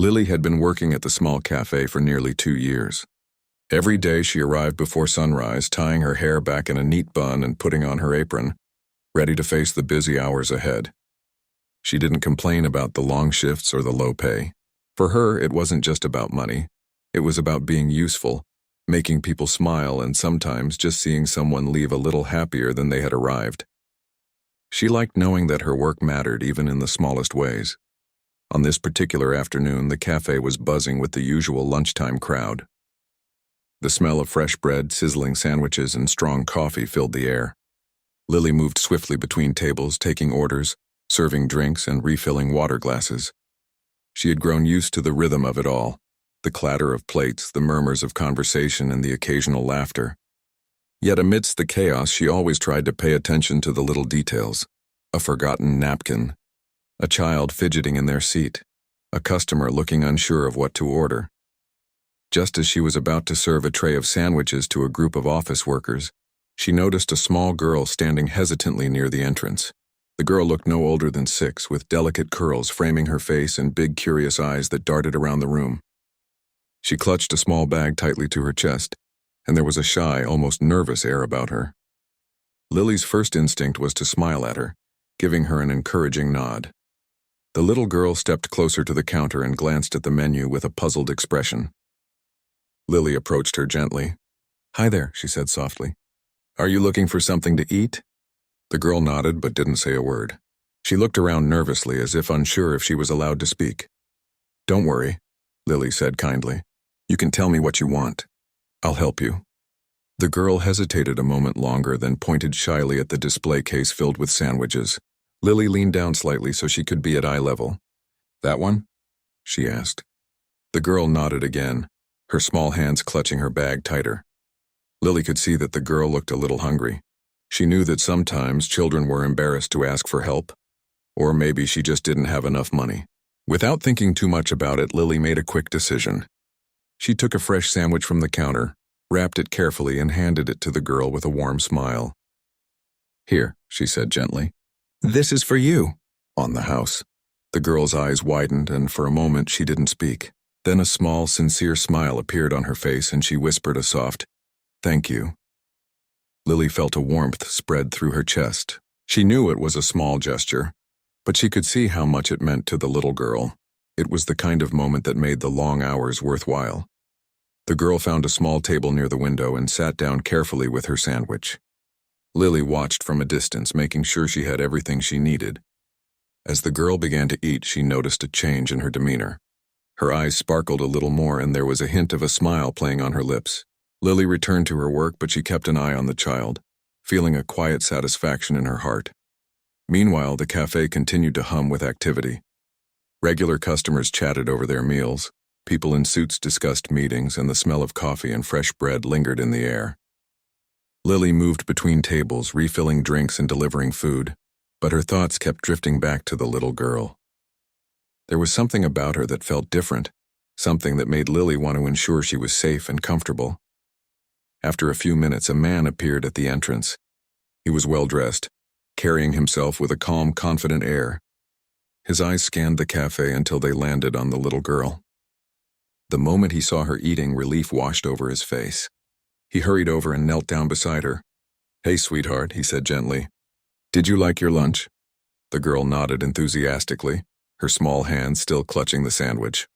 Lily had been working at the small cafe for nearly 2 years. Every day she arrived before sunrise, tying her hair back in a neat bun and putting on her apron, ready to face the busy hours ahead. She didn't complain about the long shifts or the low pay. For her, it wasn't just about money. It was about being useful, making people smile, and sometimes just seeing someone leave a little happier than they had arrived. She liked knowing that her work mattered even in the smallest ways. On this particular afternoon, the cafe was buzzing with the usual lunchtime crowd. The smell of fresh bread, sizzling sandwiches, and strong coffee filled the air. Lily moved swiftly between tables, taking orders, serving drinks, and refilling water glasses. She had grown used to the rhythm of it all, the clatter of plates, the murmurs of conversation, and the occasional laughter. Yet amidst the chaos, she always tried to pay attention to the little details: a forgotten napkin, a child fidgeting in their seat, a customer looking unsure of what to order. Just as she was about to serve a tray of sandwiches to a group of office workers, she noticed a small girl standing hesitantly near the entrance. The girl looked no older than 6, with delicate curls framing her face and big, curious eyes that darted around the room. She clutched a small bag tightly to her chest, and there was a shy, almost nervous air about her. Lily's first instinct was to smile at her, giving her an encouraging nod. The little girl stepped closer to the counter and glanced at the menu with a puzzled expression. Lily approached her gently. "Hi there," she said softly. "Are you looking for something to eat?" The girl nodded but didn't say a word. She looked around nervously, as if unsure if she was allowed to speak. "Don't worry," Lily said kindly. "You can tell me what you want. I'll help you." The girl hesitated a moment longer, then pointed shyly at the display case filled with sandwiches. Lily leaned down slightly so she could be at eye level. "That one?" she asked. The girl nodded again, her small hands clutching her bag tighter. Lily could see that the girl looked a little hungry. She knew that sometimes children were embarrassed to ask for help, or maybe she just didn't have enough money. Without thinking too much about it, Lily made a quick decision. She took a fresh sandwich from the counter, wrapped it carefully, and handed it to the girl with a warm smile. "Here," she said gently. "This is for you." On the house. The girl's eyes widened, and for a moment she didn't speak. Then a small, sincere smile appeared on her face, and she whispered a soft, "Thank you." Lily felt a warmth spread through her chest. She knew it was a small gesture, but she could see how much it meant to the little girl. It was the kind of moment that made the long hours worthwhile. The girl found a small table near the window and sat down carefully with her sandwich. Lily watched from a distance, making sure she had everything she needed. As the girl began to eat, she noticed a change in her demeanor. Her eyes sparkled a little more, and there was a hint of a smile playing on her lips. Lily returned to her work, but she kept an eye on the child, feeling a quiet satisfaction in her heart. Meanwhile, the cafe continued to hum with activity. Regular customers chatted over their meals, people in suits discussed meetings, and the smell of coffee and fresh bread lingered in the air. Lily moved between tables, refilling drinks and delivering food, but her thoughts kept drifting back to the little girl. There was something about her that felt different, something that made Lily want to ensure she was safe and comfortable. After a few minutes, a man appeared at the entrance. He was well-dressed, carrying himself with a calm, confident air. His eyes scanned the cafe until they landed on the little girl. The moment he saw her eating, relief washed over his face. He hurried over and knelt down beside her. "Hey, sweetheart," he said gently. "Did you like your lunch?" The girl nodded enthusiastically, her small hands still clutching the sandwich.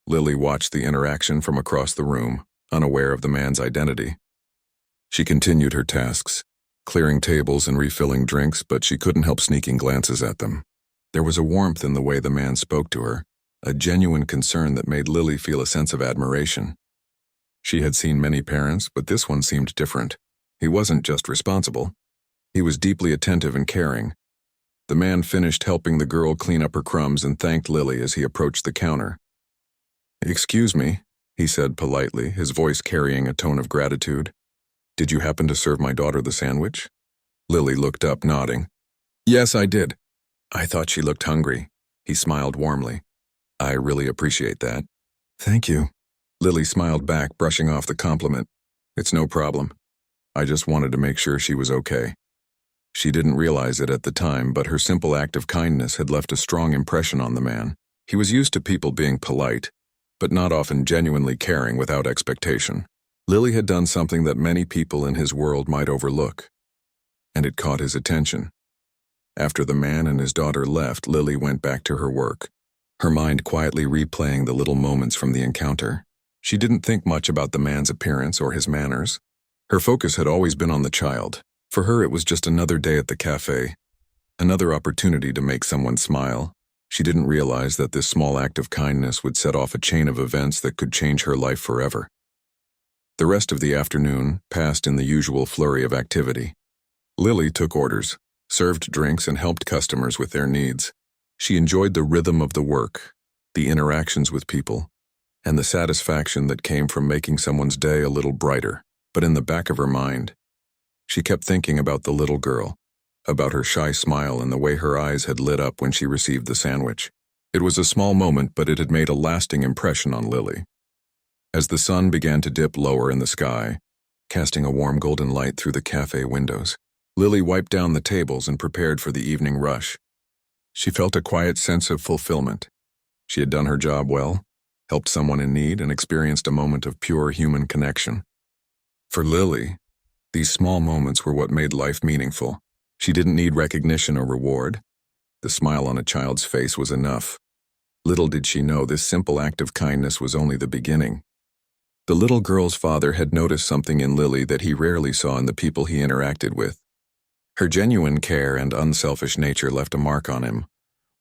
Lily watched the interaction from across the room, unaware of the man's identity. She continued her tasks, clearing tables and refilling drinks, but she couldn't help sneaking glances at them. There was a warmth in the way the man spoke to her, a genuine concern that made Lily feel a sense of admiration. She had seen many parents, but this one seemed different. He wasn't just responsible. He was deeply attentive and caring. The man finished helping the girl clean up her crumbs and thanked Lily as he approached the counter. "Excuse me," he said politely, his voice carrying a tone of gratitude. "Did you happen to serve my daughter the sandwich?" Lily looked up, nodding. "Yes, I did." "I thought she looked hungry." He smiled warmly. "I really appreciate that." "Thank you." Lily smiled back, brushing off the compliment. "It's no problem. I just wanted to make sure she was okay." She didn't realize it at the time, but her simple act of kindness had left a strong impression on the man. He was used to people being polite, but not often genuinely caring without expectation. Lily had done something that many people in his world might overlook, and it caught his attention. After the man and his daughter left, Lily went back to her work, her mind quietly replaying the little moments from the encounter. She didn't think much about the man's appearance or his manners. Her focus had always been on the child. For her, it was just another day at the cafe, another opportunity to make someone smile. She didn't realize that this small act of kindness would set off a chain of events that could change her life forever. The rest of the afternoon passed in the usual flurry of activity. Lily took orders, served drinks, and helped customers with their needs. She enjoyed the rhythm of the work, the interactions with people, and the satisfaction that came from making someone's day a little brighter. But in the back of her mind, she kept thinking about the little girl, about her shy smile and the way her eyes had lit up when she received the sandwich. It was a small moment, but it had made a lasting impression on Lily. As the sun began to dip lower in the sky, casting a warm golden light through the cafe windows, Lily wiped down the tables and prepared for the evening rush. She felt a quiet sense of fulfillment. She had done her job well, helped someone in need, and experienced a moment of pure human connection. For Lily, these small moments were what made life meaningful. She didn't need recognition or reward. The smile on a child's face was enough. Little did she know this simple act of kindness was only the beginning. The little girl's father had noticed something in Lily that he rarely saw in the people he interacted with. Her genuine care and unselfish nature left a mark on him,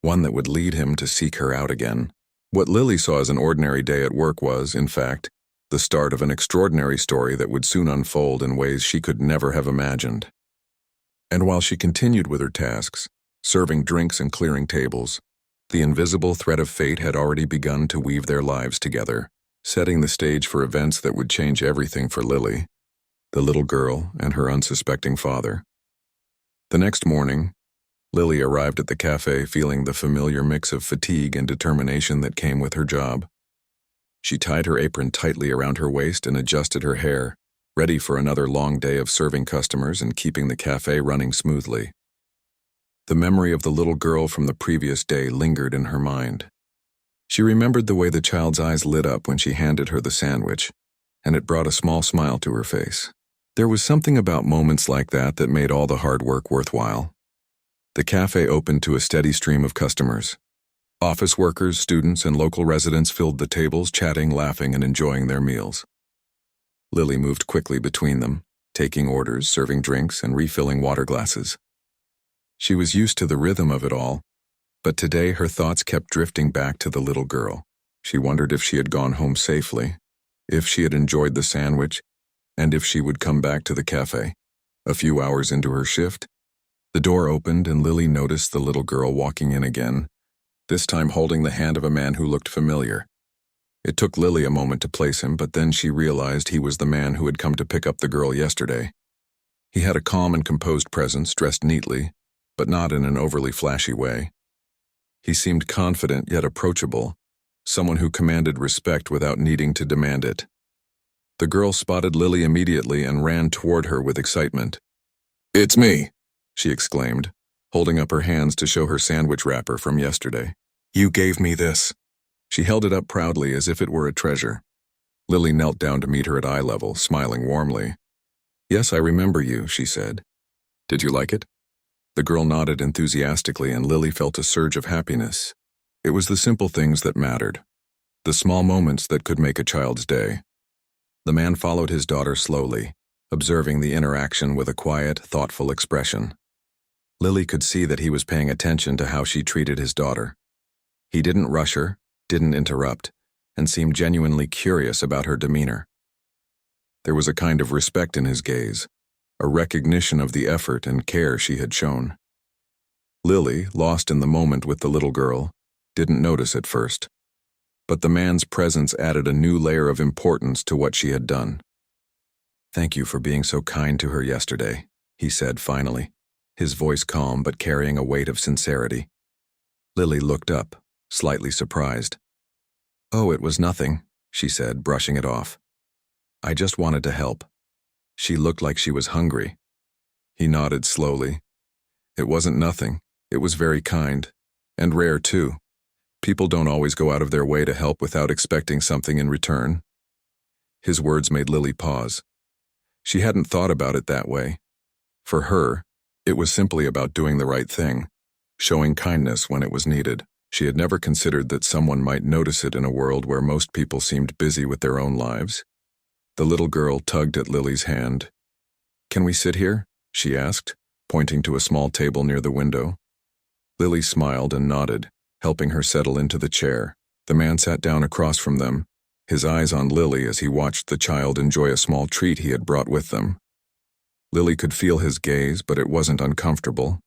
one that would lead him to seek her out again. What Lily saw as an ordinary day at work was, in fact, the start of an extraordinary story that would soon unfold in ways she could never have imagined. And while she continued with her tasks, serving drinks and clearing tables, the invisible thread of fate had already begun to weave their lives together, setting the stage for events that would change everything for Lily, the little girl, and her unsuspecting father. The next morning, Lily arrived at the cafe feeling the familiar mix of fatigue and determination that came with her job. She tied her apron tightly around her waist and adjusted her hair, ready for another long day of serving customers and keeping the cafe running smoothly. The memory of the little girl from the previous day lingered in her mind. She remembered the way the child's eyes lit up when she handed her the sandwich, and it brought a small smile to her face. There was something about moments like that that made all the hard work worthwhile. The cafe opened to a steady stream of customers. Office workers, students, and local residents filled the tables, chatting, laughing, and enjoying their meals. Lily moved quickly between them, taking orders, serving drinks, and refilling water glasses. She was used to the rhythm of it all, but today her thoughts kept drifting back to the little girl. She wondered if she had gone home safely, if she had enjoyed the sandwich, and if she would come back to the cafe. A few hours into her shift, the door opened and Lily noticed the little girl walking in again, this time holding the hand of a man who looked familiar. It took Lily a moment to place him, but then she realized he was the man who had come to pick up the girl yesterday. He had a calm and composed presence, dressed neatly, but not in an overly flashy way. He seemed confident yet approachable, someone who commanded respect without needing to demand it. The girl spotted Lily immediately and ran toward her with excitement. "It's me," she exclaimed, holding up her hands to show her sandwich wrapper from yesterday. "You gave me this." She held it up proudly as if it were a treasure. Lily knelt down to meet her at eye level, smiling warmly. "Yes, I remember you," she said. "Did you like it?" The girl nodded enthusiastically and Lily felt a surge of happiness. It was the simple things that mattered, the small moments that could make a child's day. The man followed his daughter slowly, observing the interaction with a quiet, thoughtful expression. Lily could see that he was paying attention to how she treated his daughter. He didn't rush her, didn't interrupt, and seemed genuinely curious about her demeanor. There was a kind of respect in his gaze, a recognition of the effort and care she had shown. Lily, lost in the moment with the little girl, didn't notice at first. But the man's presence added a new layer of importance to what she had done. "Thank you for being so kind to her yesterday," he said finally, his voice calm but carrying a weight of sincerity. Lily looked up, slightly surprised. "Oh, it was nothing," she said, brushing it off. "I just wanted to help." She looked like she was hungry. He nodded slowly. "It wasn't nothing. It was very kind. And rare, too. People don't always go out of their way to help without expecting something in return. His words made Lily pause. She hadn't thought about it that way. For her, it was simply about doing the right thing, showing kindness when it was needed. She had never considered that someone might notice it in a world where most people seemed busy with their own lives. The little girl tugged at Lily's hand. "Can we sit here?" she asked, pointing to a small table near the window. Lily smiled and nodded, helping her settle into the chair. The man sat down across from them, his eyes on Lily as he watched the child enjoy a small treat he had brought with them. Lily could feel his gaze, but it wasn't uncomfortable.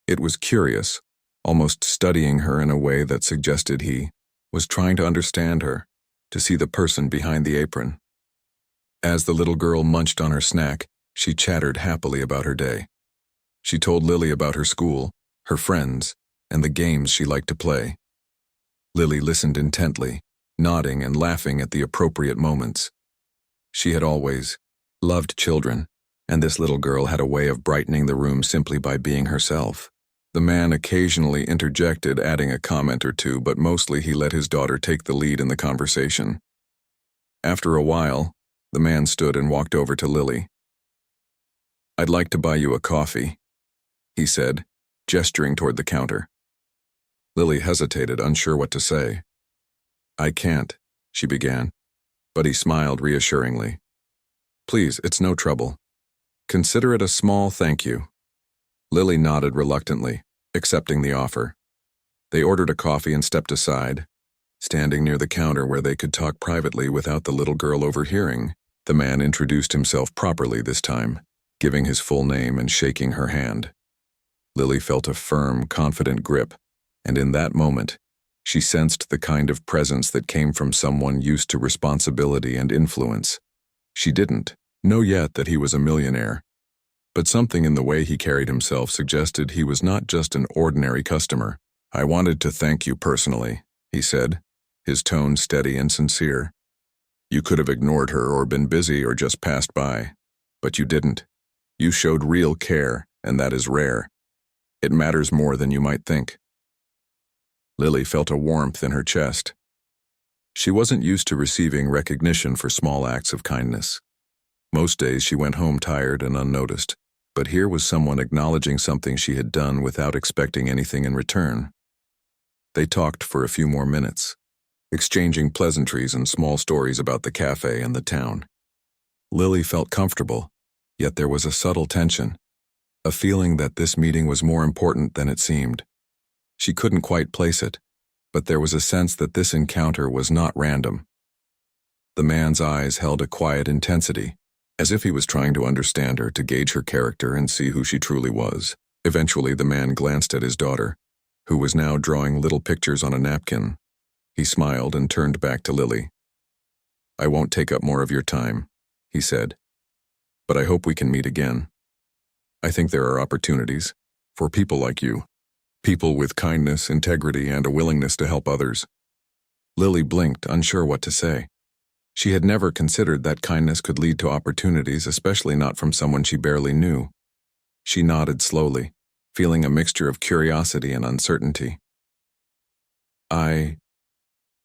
It was curious, almost studying her in a way that suggested he was trying to understand her, to see the person behind the apron. As the little girl munched on her snack, she chattered happily about her day. She told Lily about her school, her friends, and the games she liked to play. Lily listened intently, nodding and laughing at the appropriate moments. She had always loved children, and this little girl had a way of brightening the room simply by being herself. The man occasionally interjected, adding a comment or two, but mostly he let his daughter take the lead in the conversation. After a while, the man stood and walked over to Lily. "I'd like to buy you a coffee," he said, gesturing toward the counter. Lily hesitated, unsure what to say. "I can't," she began, but he smiled reassuringly. "Please, it's no trouble. Consider it a small thank you." Lily nodded reluctantly, accepting the offer. They ordered a coffee and stepped aside. Standing near the counter where they could talk privately without the little girl overhearing, the man introduced himself properly this time, giving his full name and shaking her hand. Lily felt a firm, confident grip, and in that moment, she sensed the kind of presence that came from someone used to responsibility and influence. She didn't know yet that he was a millionaire, but something in the way he carried himself suggested he was not just an ordinary customer. "I wanted to thank you personally," he said, his tone steady and sincere. "You could have ignored her or been busy or just passed by, but you didn't. You showed real care, and that is rare. It matters more than you might think." Lily felt a warmth in her chest. She wasn't used to receiving recognition for small acts of kindness. Most days she went home tired and unnoticed, but here was someone acknowledging something she had done without expecting anything in return. They talked for a few more minutes, exchanging pleasantries and small stories about the cafe and the town. Lily felt comfortable, yet there was a subtle tension, a feeling that this meeting was more important than it seemed. She couldn't quite place it, but there was a sense that this encounter was not random. The man's eyes held a quiet intensity, as if he was trying to understand her, to gauge her character and see who she truly was. Eventually, the man glanced at his daughter, who was now drawing little pictures on a napkin. He smiled and turned back to Lily. "I won't take up more of your time," he said, "but I hope we can meet again. I think there are opportunities for people like you, people with kindness, integrity, and a willingness to help others." Lily blinked, unsure what to say. She had never considered that kindness could lead to opportunities, especially not from someone she barely knew. She nodded slowly, feeling a mixture of curiosity and uncertainty.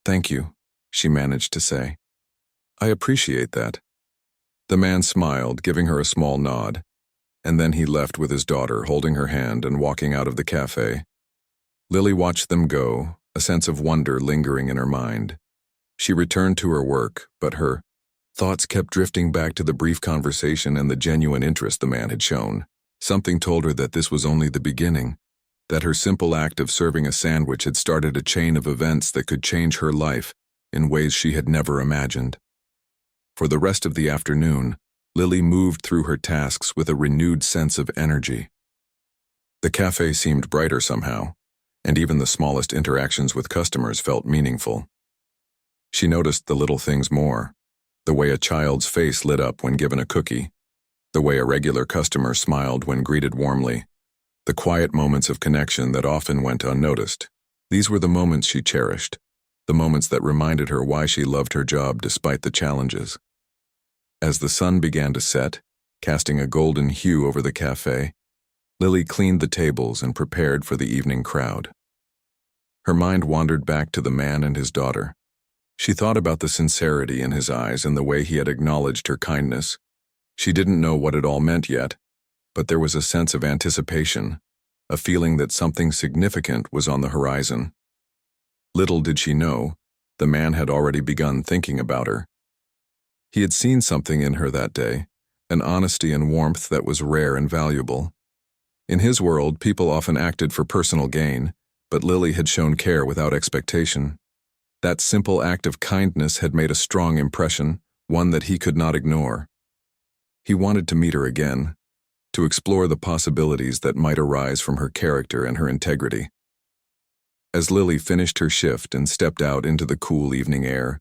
Thank you," she managed to say. "I appreciate that." The man smiled, giving her a small nod, and then he left with his daughter, holding her hand and walking out of the cafe. Lily watched them go, a sense of wonder lingering in her mind. She returned to her work, but her thoughts kept drifting back to the brief conversation and the genuine interest the man had shown. Something told her that this was only the beginning, that her simple act of serving a sandwich had started a chain of events that could change her life in ways she had never imagined. For the rest of the afternoon, Lily moved through her tasks with a renewed sense of energy. The cafe seemed brighter somehow, and even the smallest interactions with customers felt meaningful. She noticed the little things more, the way a child's face lit up when given a cookie, the way a regular customer smiled when greeted warmly, the quiet moments of connection that often went unnoticed. These were the moments she cherished, the moments that reminded her why she loved her job despite the challenges. As the sun began to set, casting a golden hue over the cafe, Lily cleaned the tables and prepared for the evening crowd. Her mind wandered back to the man and his daughter. She thought about the sincerity in his eyes and the way he had acknowledged her kindness. She didn't know what it all meant yet, but there was a sense of anticipation, a feeling that something significant was on the horizon. Little did she know, the man had already begun thinking about her. He had seen something in her that day, an honesty and warmth that was rare and valuable. In his world, people often acted for personal gain, but Lily had shown care without expectation. That simple act of kindness had made a strong impression, one that he could not ignore. He wanted to meet her again, to explore the possibilities that might arise from her character and her integrity. As Lily finished her shift and stepped out into the cool evening air,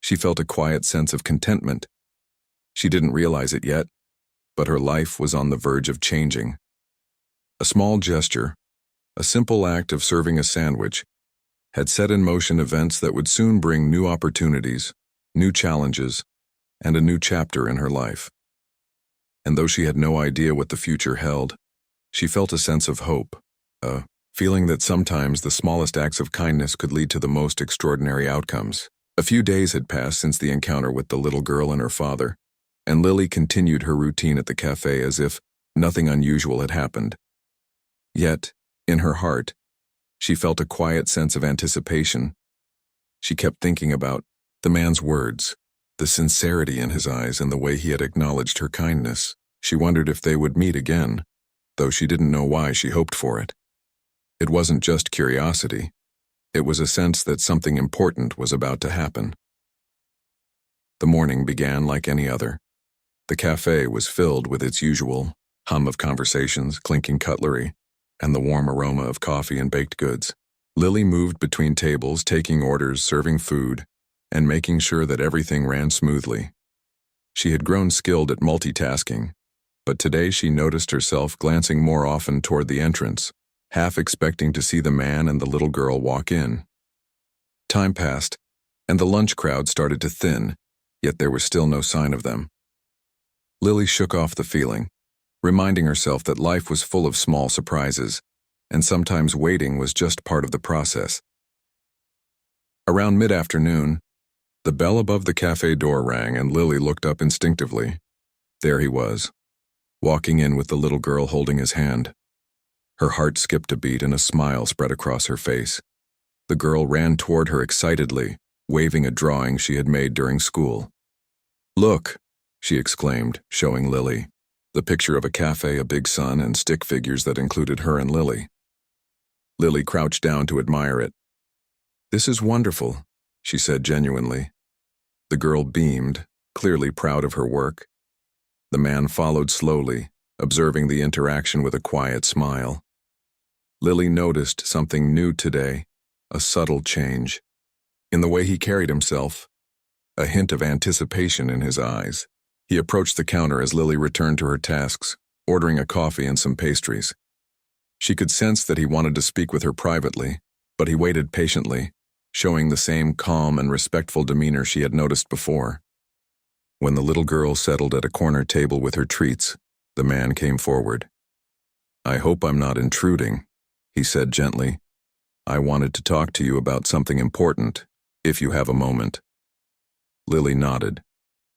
she felt a quiet sense of contentment. She didn't realize it yet, but her life was on the verge of changing. A small gesture, a simple act of serving a sandwich, had set in motion events that would soon bring new opportunities, new challenges, and a new chapter in her life. And though she had no idea what the future held, she felt a sense of hope, a feeling that sometimes the smallest acts of kindness could lead to the most extraordinary outcomes. A few days had passed since the encounter with the little girl and her father, and Lily continued her routine at the cafe as if nothing unusual had happened. Yet, in her heart, she felt a quiet sense of anticipation. She kept thinking about the man's words, the sincerity in his eyes and the way he had acknowledged her kindness. She wondered if they would meet again, though she didn't know why she hoped for it. It wasn't just curiosity. It was a sense that something important was about to happen. The morning began like any other. The cafe was filled with its usual hum of conversations, clinking cutlery, and the warm aroma of coffee and baked goods. Lily moved between tables, taking orders, serving food, and making sure that everything ran smoothly. She had grown skilled at multitasking, but today she noticed herself glancing more often toward the entrance, half expecting to see the man and the little girl walk in. Time passed, and the lunch crowd started to thin, yet there was still no sign of them. Lily shook off the feeling, reminding herself that life was full of small surprises, and sometimes waiting was just part of the process. Around mid-afternoon, the bell above the cafe door rang and Lily looked up instinctively. There he was, walking in with the little girl holding his hand. Her heart skipped a beat and a smile spread across her face. The girl ran toward her excitedly, waving a drawing she had made during school. "Look," she exclaimed, showing Lily the picture of a cafe, a big sun, and stick figures that included her and Lily. Lily crouched down to admire it. "This is wonderful," she said genuinely. The girl beamed, clearly proud of her work. The man followed slowly, observing the interaction with a quiet smile. Lily noticed something new today, a subtle change. In the way he carried himself, a hint of anticipation in his eyes. He approached the counter as Lily returned to her tasks, ordering a coffee and some pastries. She could sense that he wanted to speak with her privately, but he waited patiently, showing the same calm and respectful demeanor she had noticed before. When the little girl settled at a corner table with her treats, the man came forward. "I hope I'm not intruding," he said gently. "I wanted to talk to you about something important, if you have a moment." Lily nodded,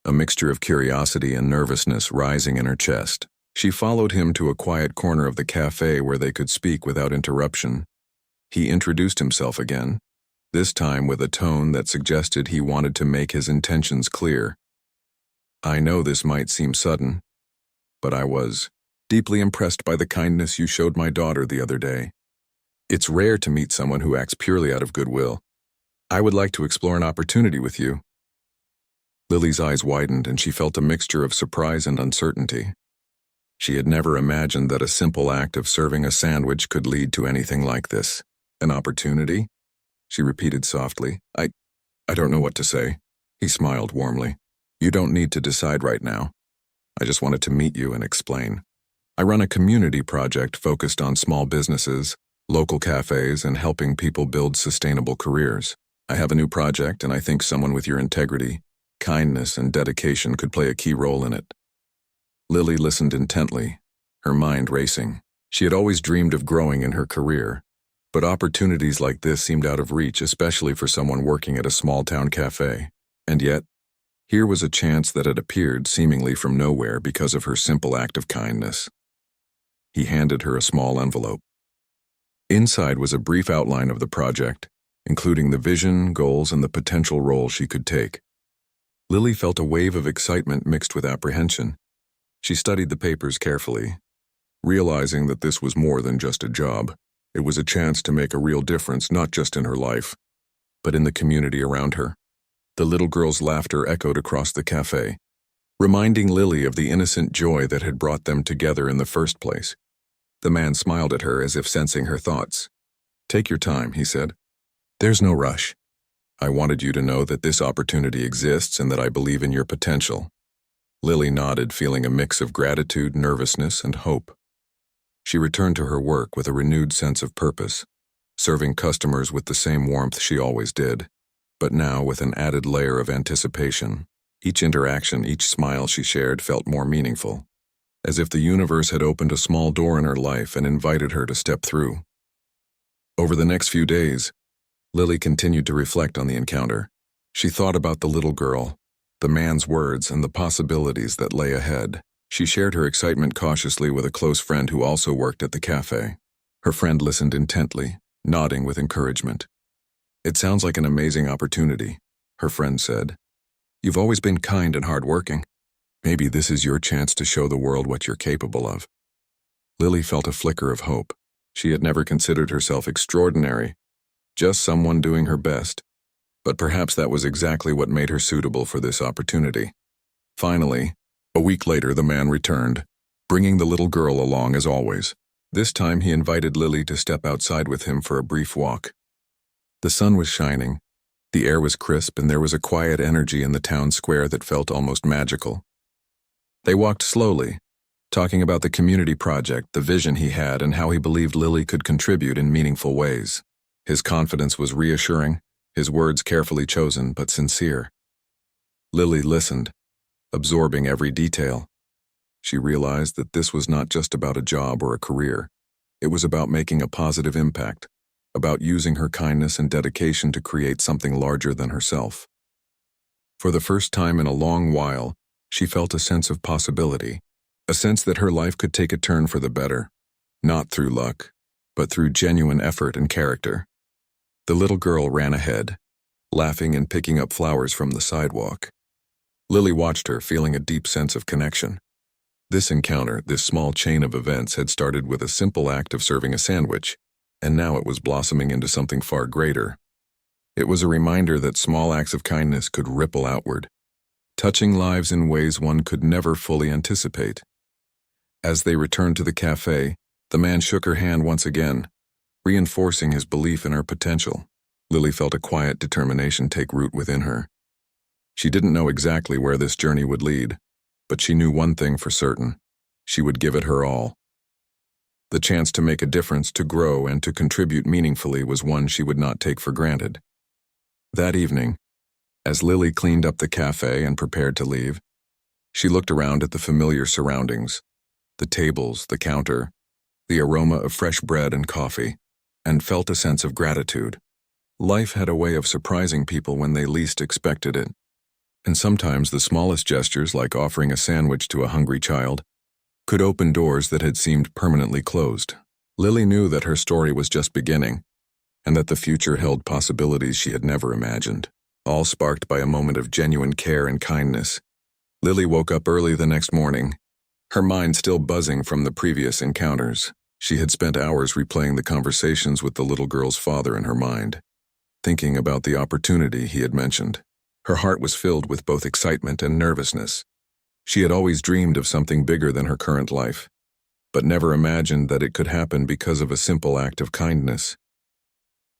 a mixture of curiosity and nervousness rising in her chest. She followed him to a quiet corner of the cafe where they could speak without interruption. He introduced himself again, this time with a tone that suggested he wanted to make his intentions clear. "I know this might seem sudden, but I was deeply impressed by the kindness you showed my daughter the other day. It's rare to meet someone who acts purely out of goodwill. I would like to explore an opportunity with you." Lily's eyes widened and she felt a mixture of surprise and uncertainty. She had never imagined that a simple act of serving a sandwich could lead to anything like this. "An opportunity?" she repeated softly. I don't know what to say." He smiled warmly. "You don't need to decide right now. I just wanted to meet you and explain. I run a community project focused on small businesses, local cafes, and helping people build sustainable careers. I have a new project, and I think someone with your integrity, kindness, and dedication could play a key role in it." Lily listened intently, her mind racing. She had always dreamed of growing in her career, But opportunities like this seemed out of reach, especially for someone working at a small-town cafe. And yet, here was a chance that had appeared seemingly from nowhere because of her simple act of kindness. He handed her a small envelope. Inside was a brief outline of the project, including the vision, goals, and the potential role she could take. Lily felt a wave of excitement mixed with apprehension. She studied the papers carefully, realizing that this was more than just a job. It was a chance to make a real difference, not just in her life, but in the community around her. The little girl's laughter echoed across the cafe, reminding Lily of the innocent joy that had brought them together in the first place. The man smiled at her as if sensing her thoughts. "Take your time," he said. "There's no rush. I wanted you to know that this opportunity exists and that I believe in your potential." Lily nodded, feeling a mix of gratitude, nervousness, and hope. She returned to her work with a renewed sense of purpose, serving customers with the same warmth she always did, but now with an added layer of anticipation. Each interaction, each smile she shared felt more meaningful, as if the universe had opened a small door in her life and invited her to step through. Over the next few days, Lily continued to reflect on the encounter. She thought about the little girl, the man's words, and the possibilities that lay ahead. She shared her excitement cautiously with a close friend who also worked at the cafe. Her friend listened intently, nodding with encouragement. "It sounds like an amazing opportunity," her friend said. "You've always been kind and hardworking. Maybe this is your chance to show the world what you're capable of." Lily felt a flicker of hope. She had never considered herself extraordinary, just someone doing her best. But perhaps that was exactly what made her suitable for this opportunity. Finally, a week later, the man returned, bringing the little girl along as always. This time he invited Lily to step outside with him for a brief walk. The sun was shining, the air was crisp, and there was a quiet energy in the town square that felt almost magical. They walked slowly, talking about the community project, the vision he had, and how he believed Lily could contribute in meaningful ways. His confidence was reassuring, his words carefully chosen but sincere. Lily listened, absorbing every detail. She realized that this was not just about a job or a career. It was about making a positive impact, about using her kindness and dedication to create something larger than herself. For the first time in a long while, she felt a sense of possibility, a sense that her life could take a turn for the better, not through luck, but through genuine effort and character. The little girl ran ahead, laughing and picking up flowers from the sidewalk. Lily watched her, feeling a deep sense of connection. This encounter, this small chain of events, had started with a simple act of serving a sandwich, and now it was blossoming into something far greater. It was a reminder that small acts of kindness could ripple outward, touching lives in ways one could never fully anticipate. As they returned to the cafe, the man shook her hand once again, reinforcing his belief in her potential. Lily felt a quiet determination take root within her. She didn't know exactly where this journey would lead, but she knew one thing for certain: she would give it her all. The chance to make a difference, to grow, and to contribute meaningfully was one she would not take for granted. That evening, as Lily cleaned up the cafe and prepared to leave, she looked around at the familiar surroundings, the tables, the counter, the aroma of fresh bread and coffee, and felt a sense of gratitude. Life had a way of surprising people when they least expected it, and sometimes the smallest gestures, like offering a sandwich to a hungry child, could open doors that had seemed permanently closed. Lily knew that her story was just beginning, and that the future held possibilities she had never imagined, all sparked by a moment of genuine care and kindness. Lily woke up early the next morning, her mind still buzzing from the previous encounters. She had spent hours replaying the conversations with the little girl's father in her mind, thinking about the opportunity he had mentioned. Her heart was filled with both excitement and nervousness. She had always dreamed of something bigger than her current life, but never imagined that it could happen because of a simple act of kindness.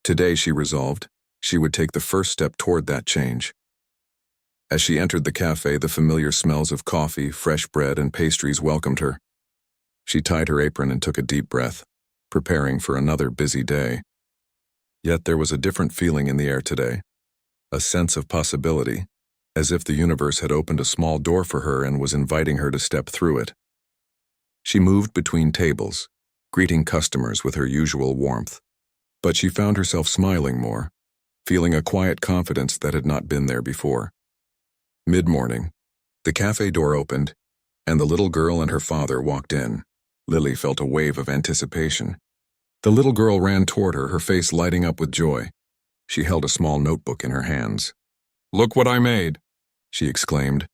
Today, she resolved, she would take the first step toward that change. As she entered the cafe, the familiar smells of coffee, fresh bread, and pastries welcomed her. She tied her apron and took a deep breath, preparing for another busy day. Yet there was a different feeling in the air today, a sense of possibility, as if the universe had opened a small door for her and was inviting her to step through it. She moved between tables, greeting customers with her usual warmth, But she found herself smiling more, feeling a quiet confidence that had not been there before. Mid-morning, the cafe door opened, and the little girl and her father walked in. Lily felt a wave of anticipation. The little girl ran toward her, her face lighting up with joy. She held a small notebook in her hands. "Look what I made," she exclaimed,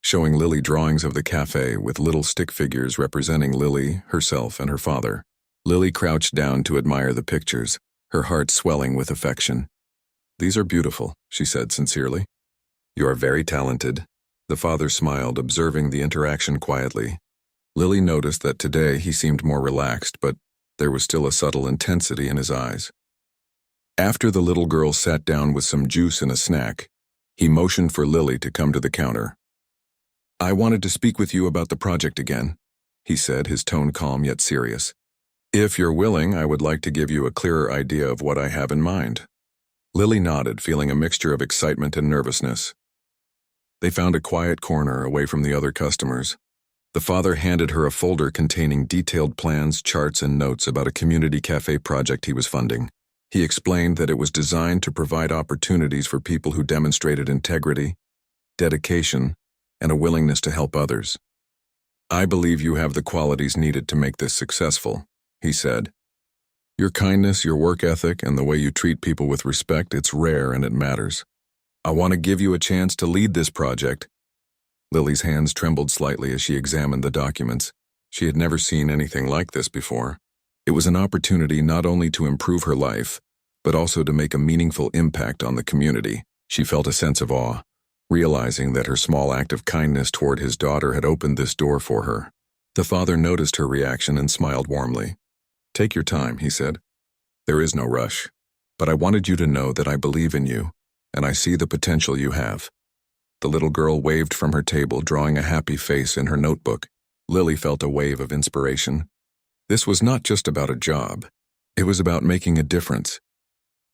showing Lily drawings of the cafe with little stick figures representing Lily, herself, and her father. Lily crouched down to admire the pictures, her heart swelling with affection. "These are beautiful," she said sincerely. "You are very talented." The father smiled, observing the interaction quietly. Lily noticed that today he seemed more relaxed, but there was still a subtle intensity in his eyes. After the little girl sat down with some juice and a snack, he motioned for Lily to come to the counter. "I wanted to speak with you about the project again," he said, his tone calm yet serious. "If you're willing, I would like to give you a clearer idea of what I have in mind." Lily nodded, feeling a mixture of excitement and nervousness. They found a quiet corner away from the other customers. The father handed her a folder containing detailed plans, charts, and notes about a community cafe project he was funding. He explained that it was designed to provide opportunities for people who demonstrated integrity, dedication, and a willingness to help others. "I believe you have the qualities needed to make this successful," he said. "Your kindness, your work ethic, and the way you treat people with respect, it's rare and it matters. I want to give you a chance to lead this project." Lily's hands trembled slightly as she examined the documents. She had never seen anything like this before. It was an opportunity not only to improve her life, but also to make a meaningful impact on the community. She felt a sense of awe, realizing that her small act of kindness toward his daughter had opened this door for her. The father noticed her reaction and smiled warmly. "Take your time," he said. "There is no rush, but I wanted you to know that I believe in you, and I see the potential you have." The little girl waved from her table, drawing a happy face in her notebook. Lily felt a wave of inspiration. This was not just about a job. It was about making a difference,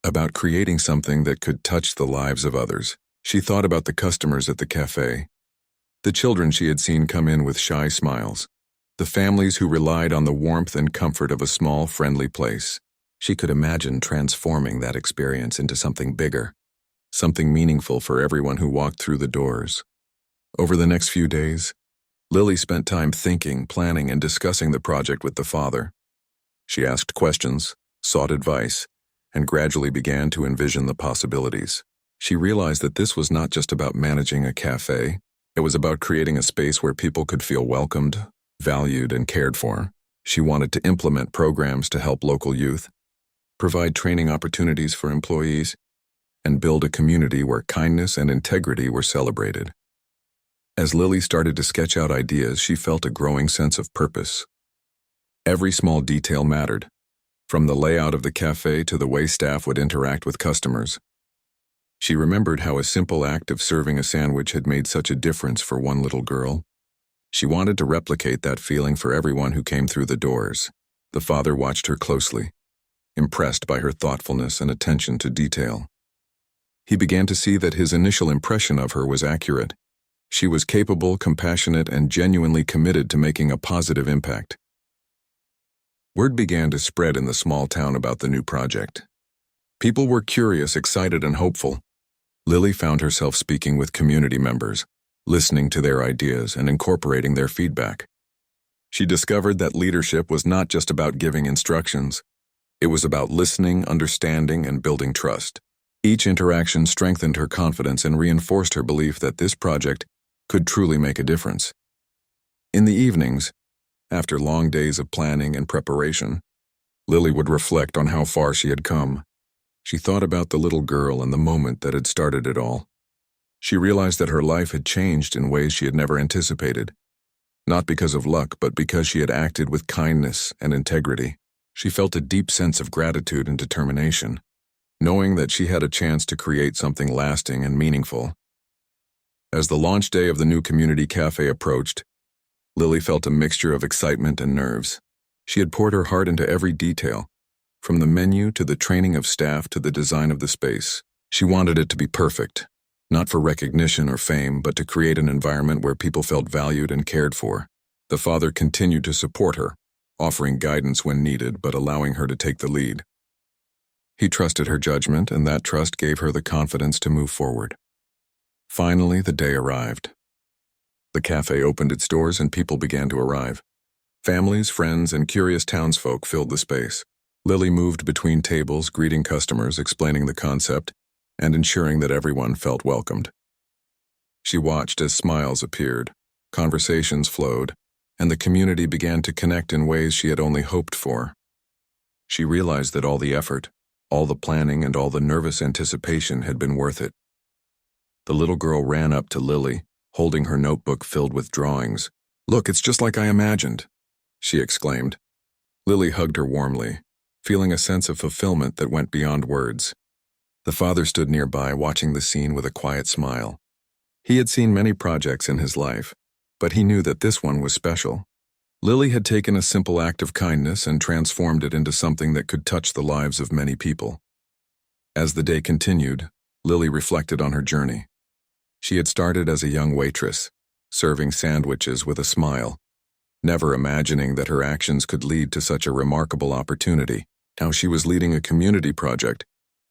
about creating something that could touch the lives of others. She thought about the customers at the cafe, the children she had seen come in with shy smiles, the families who relied on the warmth and comfort of a small, friendly place. She could imagine transforming that experience into something bigger, something meaningful for everyone who walked through the doors. Over the next few days, Lily spent time thinking, planning, and discussing the project with the father. She asked questions, sought advice, and gradually began to envision the possibilities. She realized that this was not just about managing a cafe. It was about creating a space where people could feel welcomed, valued, and cared for. She wanted to implement programs to help local youth, provide training opportunities for employees, and build a community where kindness and integrity were celebrated. As Lily started to sketch out ideas, she felt a growing sense of purpose. Every small detail mattered, from the layout of the cafe to the way staff would interact with customers. She remembered how a simple act of serving a sandwich had made such a difference for one little girl. She wanted to replicate that feeling for everyone who came through the doors. The father watched her closely, impressed by her thoughtfulness and attention to detail. He began to see that his initial impression of her was accurate. She was capable, compassionate, and genuinely committed to making a positive impact. Word began to spread in the small town about the new project. People were curious, excited, and hopeful. Lily found herself speaking with community members, listening to their ideas and incorporating their feedback. She discovered that leadership was not just about giving instructions. It was about listening, understanding, and building trust. Each interaction strengthened her confidence and reinforced her belief that this project could truly make a difference. In the evenings, after long days of planning and preparation, Lily would reflect on how far she had come. She thought about the little girl and the moment that had started it all. She realized that her life had changed in ways she had never anticipated, not because of luck, but because she had acted with kindness and integrity. She felt a deep sense of gratitude and determination, knowing that she had a chance to create something lasting and meaningful. As the launch day of the new community cafe approached, Lily felt a mixture of excitement and nerves. She had poured her heart into every detail, from the menu to the training of staff to the design of the space. She wanted it to be perfect, not for recognition or fame, but to create an environment where people felt valued and cared for. The father continued to support her, offering guidance when needed, but allowing her to take the lead. He trusted her judgment, and that trust gave her the confidence to move forward. Finally, the day arrived. The cafe opened its doors and people began to arrive. Families, friends, and curious townsfolk filled the space. Lily moved between tables, greeting customers, explaining the concept, and ensuring that everyone felt welcomed. She watched as smiles appeared, conversations flowed, and the community began to connect in ways she had only hoped for. She realized that all the effort, all the planning, and all the nervous anticipation had been worth it. The little girl ran up to Lily, holding her notebook filled with drawings. "Look, it's just like I imagined," she exclaimed. Lily hugged her warmly, feeling a sense of fulfillment that went beyond words. The father stood nearby, watching the scene with a quiet smile. He had seen many projects in his life, but he knew that this one was special. Lily had taken a simple act of kindness and transformed it into something that could touch the lives of many people. As the day continued, Lily reflected on her journey. She had started as a young waitress, serving sandwiches with a smile, never imagining that her actions could lead to such a remarkable opportunity. Now she was leading a community project,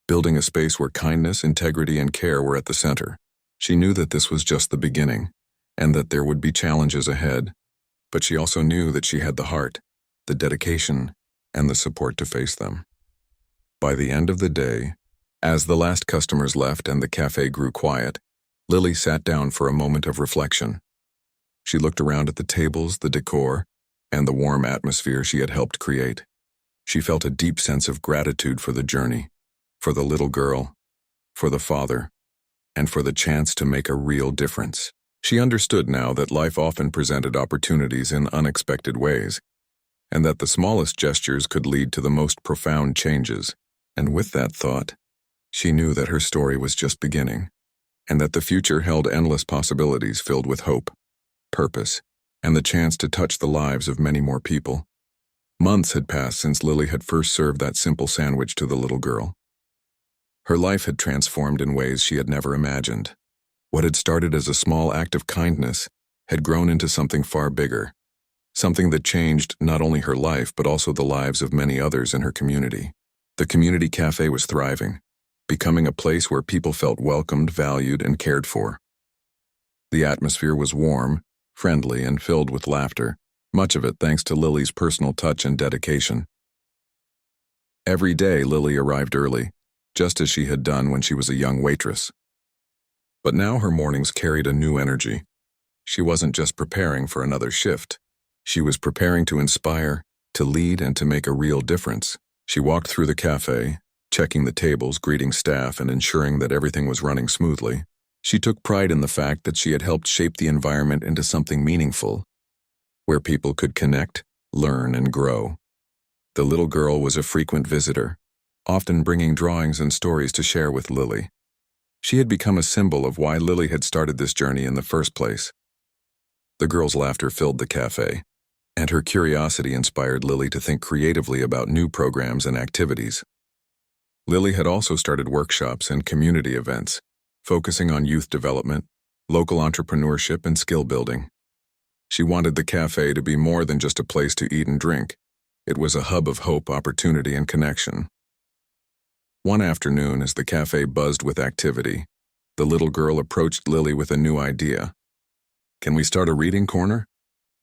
building a space where kindness, integrity, and care were at the center. She knew that this was just the beginning, and that there would be challenges ahead, but she also knew that she had the heart, the dedication, and the support to face them. By the end of the day, as the last customers left and the cafe grew quiet, Lily sat down for a moment of reflection. She looked around at the tables, the decor, and the warm atmosphere she had helped create. She felt a deep sense of gratitude for the journey, for the little girl, for the father, and for the chance to make a real difference. She understood now that life often presented opportunities in unexpected ways, and that the smallest gestures could lead to the most profound changes. And with that thought, she knew that her story was just beginning, and that the future held endless possibilities filled with hope, purpose, and the chance to touch the lives of many more people. Months had passed since Lily had first served that simple sandwich to the little girl. Her life had transformed in ways she had never imagined. What had started as a small act of kindness had grown into something far bigger, something that changed not only her life but also the lives of many others in her community. The community cafe was thriving, becoming a place where people felt welcomed, valued, and cared for. The atmosphere was warm, friendly, and filled with laughter, much of it thanks to Lily's personal touch and dedication. Every day, Lily arrived early, just as she had done when she was a young waitress. But now her mornings carried a new energy. She wasn't just preparing for another shift. She was preparing to inspire, to lead, and to make a real difference. She walked through the cafe, checking the tables, greeting staff, and ensuring that everything was running smoothly. She took pride in the fact that she had helped shape the environment into something meaningful, where people could connect, learn, and grow. The little girl was a frequent visitor, often bringing drawings and stories to share with Lily. She had become a symbol of why Lily had started this journey in the first place. The girl's laughter filled the cafe, and her curiosity inspired Lily to think creatively about new programs and activities. Lily had also started workshops and community events, focusing on youth development, local entrepreneurship, and skill building. She wanted the cafe to be more than just a place to eat and drink. It was a hub of hope, opportunity, and connection. One afternoon, as the cafe buzzed with activity, the little girl approached Lily with a new idea. "Can we start a reading corner?"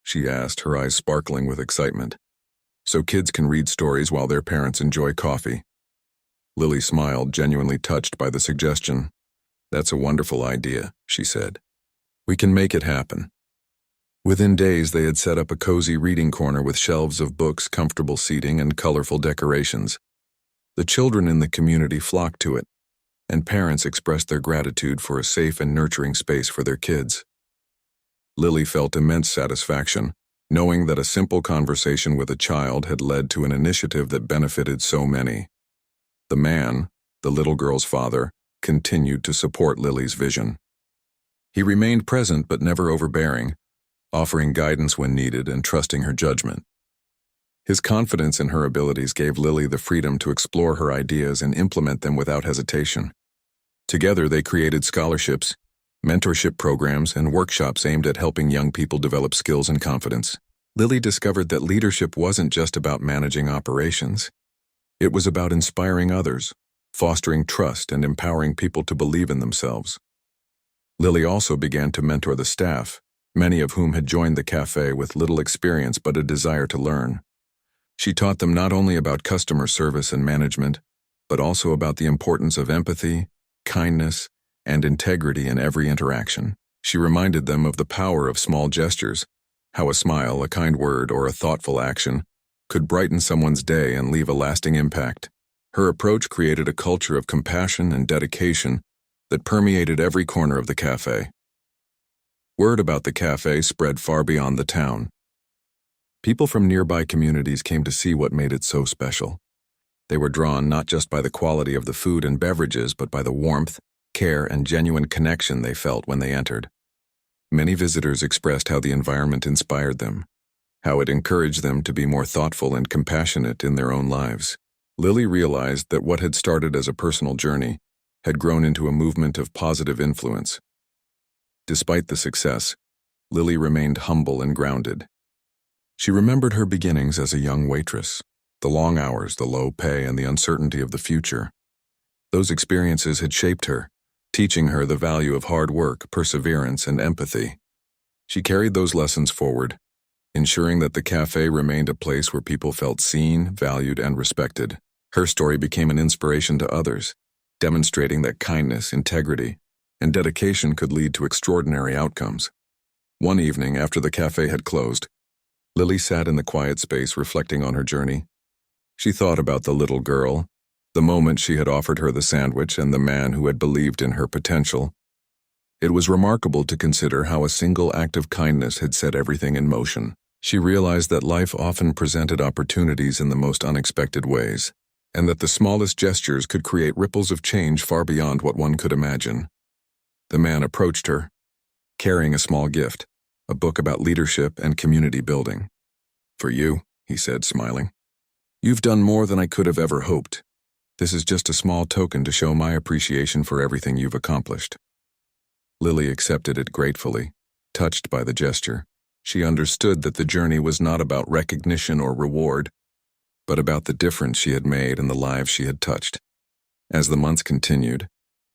she asked, her eyes sparkling with excitement. "So kids can read stories while their parents enjoy coffee." Lily smiled, genuinely touched by the suggestion. "That's a wonderful idea," she said. "We can make it happen." Within days, they had set up a cozy reading corner with shelves of books, comfortable seating, and colorful decorations. The children in the community flocked to it, and parents expressed their gratitude for a safe and nurturing space for their kids. Lily felt immense satisfaction, knowing that a simple conversation with a child had led to an initiative that benefited so many. The man, the little girl's father, continued to support Lily's vision. He remained present but never overbearing, offering guidance when needed and trusting her judgment. His confidence in her abilities gave Lily the freedom to explore her ideas and implement them without hesitation. Together, they created scholarships, mentorship programs, and workshops aimed at helping young people develop skills and confidence. Lily discovered that leadership wasn't just about managing operations. It was about inspiring others, fostering trust and empowering people to believe in themselves. Lily also began to mentor the staff, many of whom had joined the cafe with little experience but a desire to learn. She taught them not only about customer service and management, but also about the importance of empathy, kindness, and integrity in every interaction. She reminded them of the power of small gestures, how a smile, a kind word, or a thoughtful action could brighten someone's day and leave a lasting impact. Her approach created a culture of compassion and dedication that permeated every corner of the cafe. Word about the cafe spread far beyond the town. People from nearby communities came to see what made it so special. They were drawn not just by the quality of the food and beverages, but by the warmth, care, and genuine connection they felt when they entered. Many visitors expressed how the environment inspired them, how it encouraged them to be more thoughtful and compassionate in their own lives. Lily realized that what had started as a personal journey had grown into a movement of positive influence. Despite the success, Lily remained humble and grounded. She remembered her beginnings as a young waitress, the long hours, the low pay, and the uncertainty of the future. Those experiences had shaped her, teaching her the value of hard work, perseverance, and empathy. She carried those lessons forward, ensuring that the cafe remained a place where people felt seen, valued, and respected. Her story became an inspiration to others, demonstrating that kindness, integrity, and dedication could lead to extraordinary outcomes. One evening, after the cafe had closed, Lily sat in the quiet space reflecting on her journey. She thought about the little girl, the moment she had offered her the sandwich, and the man who had believed in her potential. It was remarkable to consider how a single act of kindness had set everything in motion. She realized that life often presented opportunities in the most unexpected ways, and that the smallest gestures could create ripples of change far beyond what one could imagine. The man approached her, carrying a small gift, a book about leadership and community building. "For you," he said, smiling. "You've done more than I could have ever hoped. This is just a small token to show my appreciation for everything you've accomplished." Lily accepted it gratefully, touched by the gesture. She understood that the journey was not about recognition or reward, but about the difference she had made in the lives she had touched. As the months continued,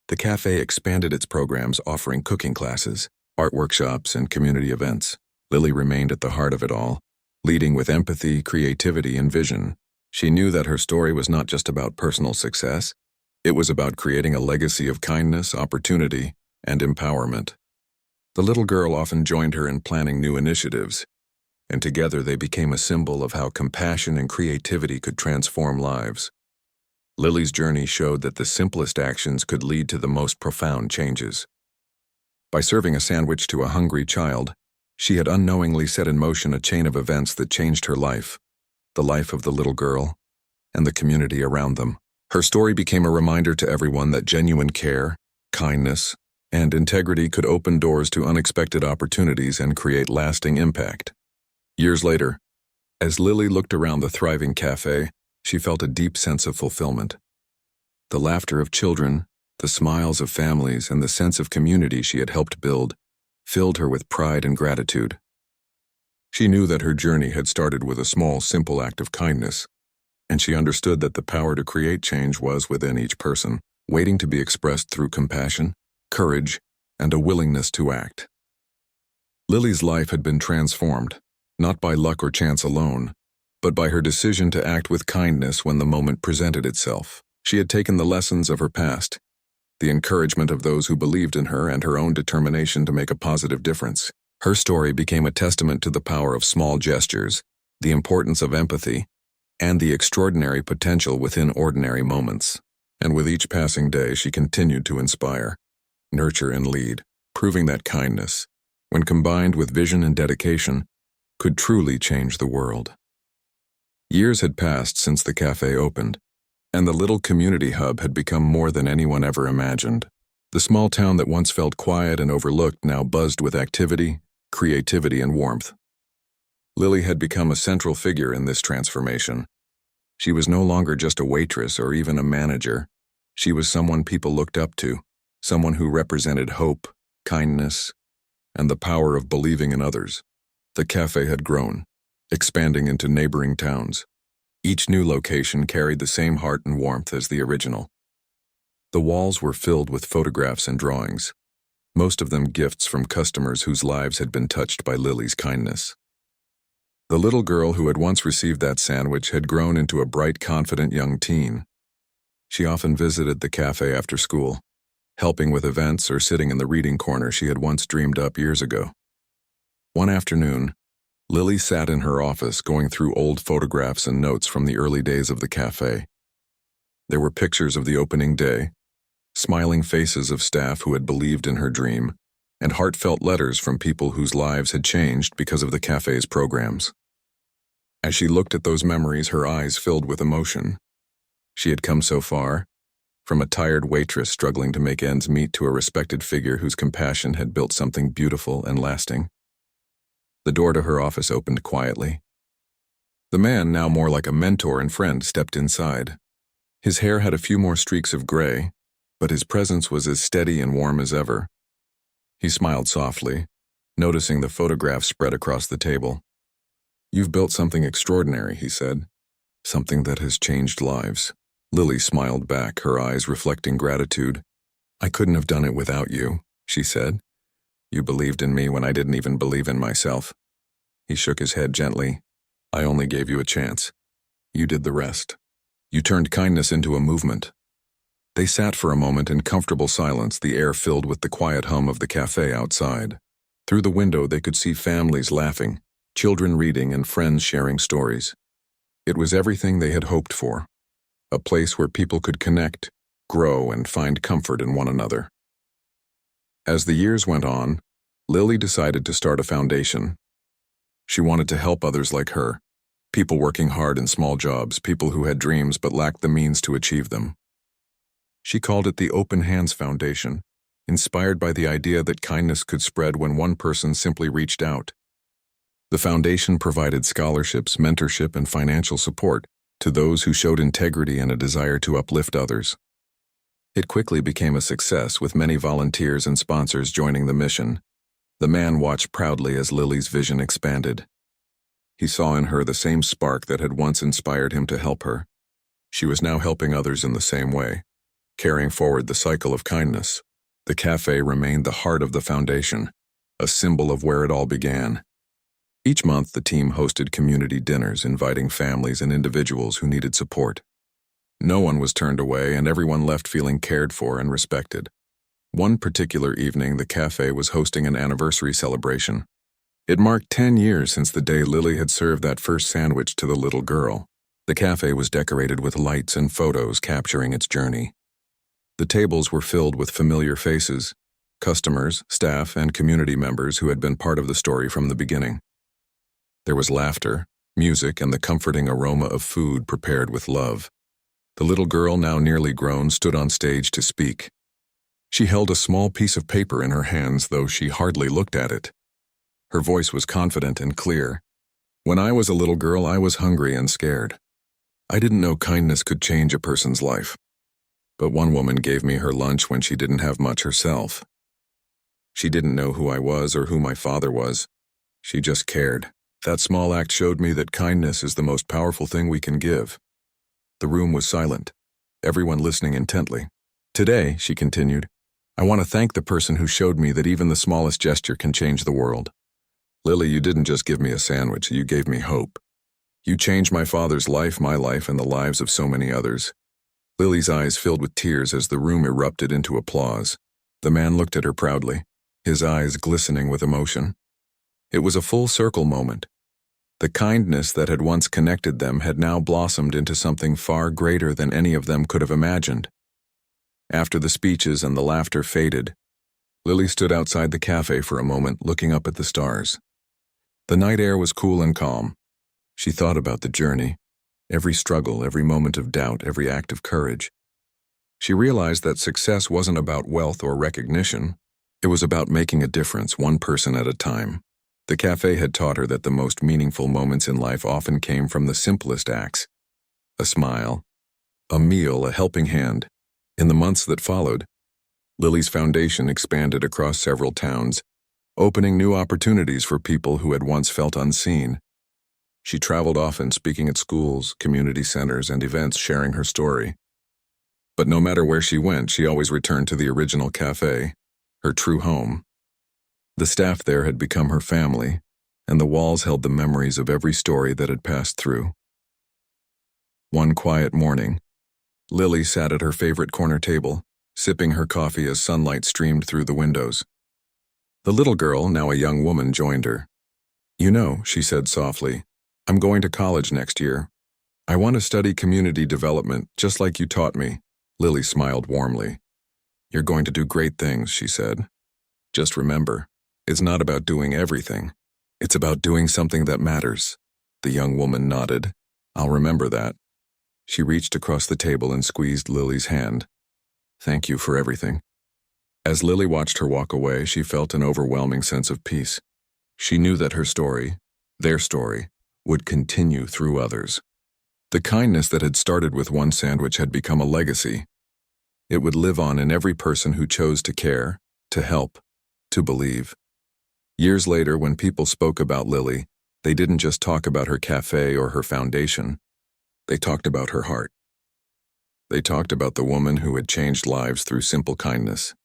the cafe expanded its programs, offering cooking classes, art workshops, and community events. Lily remained at the heart of it all, leading with empathy, creativity, and vision. She knew that her story was not just about personal success. It was about creating a legacy of kindness, opportunity, and empowerment. The little girl often joined her in planning new initiatives, and together they became a symbol of how compassion and creativity could transform lives. Lily's journey showed that the simplest actions could lead to the most profound changes. By serving a sandwich to a hungry child, she had unknowingly set in motion a chain of events that changed her life, the life of the little girl, and the community around them. Her story became a reminder to everyone that genuine care, kindness, and integrity could open doors to unexpected opportunities and create lasting impact. Years later, as Lily looked around the thriving cafe, she felt a deep sense of fulfillment. The laughter of children, the smiles of families, and the sense of community she had helped build filled her with pride and gratitude. She knew that her journey had started with a small, simple act of kindness, and she understood that the power to create change was within each person, waiting to be expressed through compassion, courage, and a willingness to act. Lily's life had been transformed, not by luck or chance alone, but by her decision to act with kindness when the moment presented itself. She had taken the lessons of her past, the encouragement of those who believed in her, and her own determination to make a positive difference. Her story became a testament to the power of small gestures, the importance of empathy, and the extraordinary potential within ordinary moments. And with each passing day, she continued to inspire, nurture, and lead, proving that kindness, when combined with vision and dedication, could truly change the world. Years had passed since the cafe opened, and the little community hub had become more than anyone ever imagined. The small town that once felt quiet and overlooked now buzzed with activity, creativity, and warmth. Lily had become a central figure in this transformation. She was no longer just a waitress or even a manager. She was someone people looked up to, someone who represented hope, kindness, and the power of believing in others. The cafe had grown, expanding into neighboring towns, Each new location carried the same heart and warmth as the original. The walls were filled with photographs and drawings, most of them gifts from customers whose lives had been touched by Lily's kindness. The little girl who had once received that sandwich had grown into a bright, confident young teen. She often visited the cafe after school, helping with events or sitting in the reading corner she had once dreamed up years ago. One afternoon, Lily sat in her office going through old photographs and notes from the early days of the cafe. There were pictures of the opening day, smiling faces of staff who had believed in her dream, and heartfelt letters from people whose lives had changed because of the cafe's programs. As she looked at those memories, her eyes filled with emotion. She had come so far, from a tired waitress struggling to make ends meet to a respected figure whose compassion had built something beautiful and lasting. The door to her office opened quietly. The man, now more like a mentor and friend, stepped inside. His hair had a few more streaks of gray, but his presence was as steady and warm as ever. He smiled softly, noticing the photographs spread across the table. "You've built something extraordinary," he said. "Something that has changed lives." Lily smiled back, her eyes reflecting gratitude. "I couldn't have done it without you," she said. "You believed in me when I didn't even believe in myself." He shook his head gently. "I only gave you a chance. You did the rest. You turned kindness into a movement." They sat for a moment in comfortable silence, the air filled with the quiet hum of the cafe outside. Through the window they could see families laughing, children reading, and friends sharing stories. It was everything they had hoped for, a place where people could connect, grow, and find comfort in one another. As the years went on, Lily decided to start a foundation. She wanted to help others like her, people working hard in small jobs, people who had dreams but lacked the means to achieve them. She called it the Open Hands Foundation, inspired by the idea that kindness could spread when one person simply reached out. The foundation provided scholarships, mentorship, and financial support to those who showed integrity and a desire to uplift others. It quickly became a success, with many volunteers and sponsors joining the mission. The man watched proudly as Lily's vision expanded. He saw in her the same spark that had once inspired him to help her. She was now helping others in the same way, carrying forward the cycle of kindness. The cafe remained the heart of the foundation, a symbol of where it all began. Each month, the team hosted community dinners, inviting families and individuals who needed support. No one was turned away, and everyone left feeling cared for and respected. One particular evening, the cafe was hosting an anniversary celebration. It marked 10 years since the day Lily had served that first sandwich to the little girl. The cafe was decorated with lights and photos capturing its journey. The tables were filled with familiar faces, customers, staff, and community members who had been part of the story from the beginning. There was laughter, music, and the comforting aroma of food prepared with love. The little girl, now nearly grown, stood on stage to speak. She held a small piece of paper in her hands, though she hardly looked at it. Her voice was confident and clear. "When I was a little girl, I was hungry and scared. I didn't know kindness could change a person's life. But one woman gave me her lunch when she didn't have much herself. She didn't know who I was or who my father was. She just cared. That small act showed me that kindness is the most powerful thing we can give." The room was silent, everyone listening intently. "Today," she continued, "I want to thank the person who showed me that even the smallest gesture can change the world. Lily, you didn't just give me a sandwich, you gave me hope. You changed my father's life, my life, and the lives of so many others." Lily's eyes filled with tears as the room erupted into applause. The man looked at her proudly, his eyes glistening with emotion. It was a full circle moment. The kindness that had once connected them had now blossomed into something far greater than any of them could have imagined. After the speeches and the laughter faded, Lily stood outside the cafe for a moment, looking up at the stars. The night air was cool and calm. She thought about the journey, every struggle, every moment of doubt, every act of courage. She realized that success wasn't about wealth or recognition. It was about making a difference, one person at a time. The cafe had taught her that the most meaningful moments in life often came from the simplest acts. A smile, a meal, a helping hand. In the months that followed, Lily's foundation expanded across several towns, opening new opportunities for people who had once felt unseen. She traveled often, speaking at schools, community centers, and events, sharing her story. But no matter where she went, she always returned to the original cafe, her true home. The staff there had become her family, and the walls held the memories of every story that had passed through. One quiet morning, Lily sat at her favorite corner table, sipping her coffee as sunlight streamed through the windows. The little girl, now a young woman, joined her. "You know," she said softly, "I'm going to college next year. I want to study community development, just like you taught me." Lily smiled warmly. "You're going to do great things," she said. "Just remember, it's not about doing everything. It's about doing something that matters." The young woman nodded. "I'll remember that." She reached across the table and squeezed Lily's hand. "Thank you for everything." As Lily watched her walk away, she felt an overwhelming sense of peace. She knew that her story, their story, would continue through others. The kindness that had started with one sandwich had become a legacy. It would live on in every person who chose to care, to help, to believe. Years later, when people spoke about Lily, they didn't just talk about her cafe or her foundation. They talked about her heart. They talked about the woman who had changed lives through simple kindness.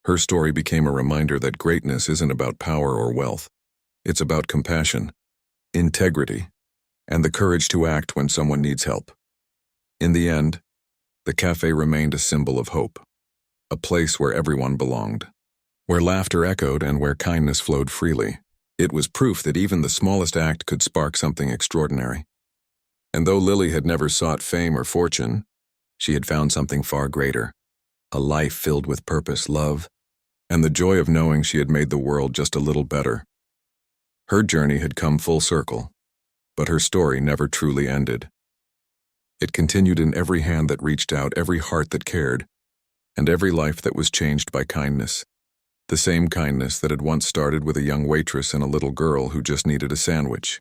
Her story became a reminder that greatness isn't about power or wealth. It's about compassion, integrity, and the courage to act when someone needs help. In the end, the cafe remained a symbol of hope, a place where everyone belonged, where laughter echoed and where kindness flowed freely. It was proof that even the smallest act could spark something extraordinary. And though Lily had never sought fame or fortune, she had found something far greater, a life filled with purpose, love, and the joy of knowing she had made the world just a little better. Her journey had come full circle, but her story never truly ended. It continued in every hand that reached out, every heart that cared, and every life that was changed by kindness. The same kindness that had once started with a young waitress and a little girl who just needed a sandwich.